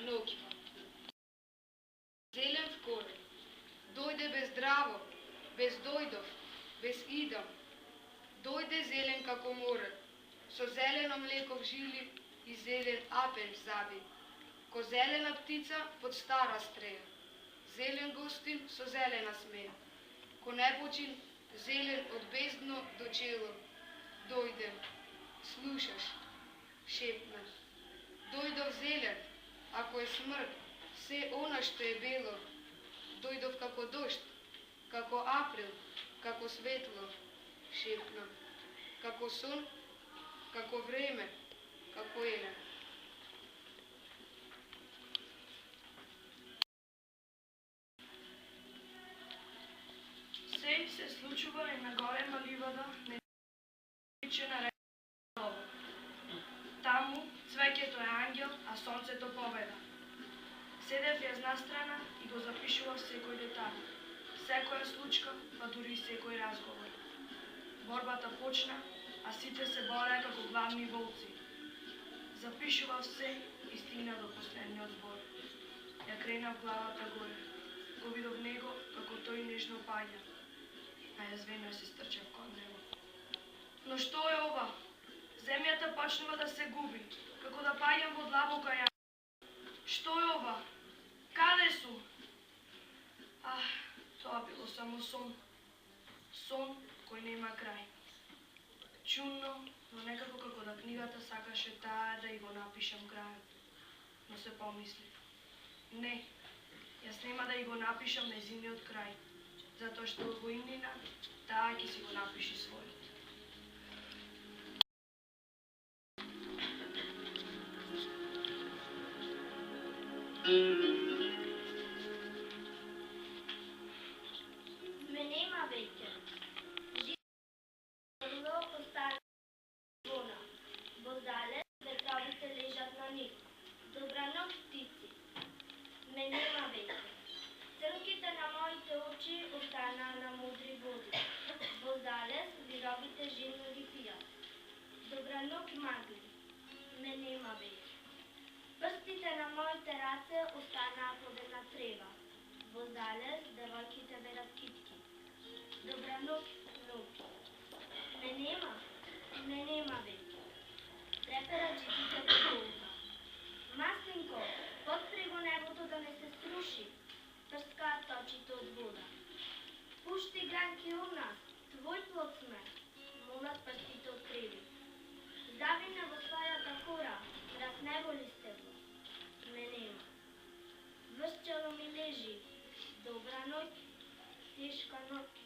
nokima. Zelen v korен. Dojde bez zdravo, bez dojdov, bez idam. Dojde zelen kako more. So zeleno mleko v žili i zelen apen zabi. Ko zelena ptica pod stara streja. Zelen gostin so zelena smeja. Ko nepočin zelen od bezdno do čelo. Dojdem, slušaš, šepnem. Dojdov zelen, ako je smrt, vse ona što je belo. Dojdov kako došt, kako april, kako svetlo, šepnem. Kako sun, kako vreme, kako jelen. Sej se slučува и на голема ливада, наречена река. Таму цвеќето е ангел, а сонцето победа. Седев ја настрана и го запишував секој детај, секоја случка, па дури и секој разговор. Борбата почна, а сите се бореа како главни волци. Запишував се и стигна до последниот збор. Ја кренав главата горе. Го видов него како тој нежно паѓа, а јас веднаш се стрчав кон него. Но што е ова? Земјата почнува да се губи, како да паѓам во длабока јама. Што е ова? Каде сум? Тоа било само сон. Сон кој нема крај. Чудно, но некако како да книгата сакаше таа да и го напишам крајот. Но се помислив. Не, јас нема да и го напишам нејзиниот крај, затоа што во иднина таа ќе си го напиши својот. Ме нема веќе. Живо остана звона. Воздале ветровите лежат на нив. Добра ноќ, птици. Ме нема веќе. Црнките на моите очи останаа на мудри води. Воздале вировите жемно ги пијат. Добра ноќ, магли. Ме нема веќе. Прстите на моите раце останаа под една трева. Воздале девојките берат китки. Добра ноќ, ноќ. Ме нема веќе. Трепера джипите во долга. Маслинко, подпри го небото да не се сруши. Прскаат точите од вода. Пушти гранки од нас, твој плод сме. Молат прстите од треви. Завине во својата кора, разневоли стебло. Ме нема. Вршчало ми лежи. Добра ноќ, тешка ноќ.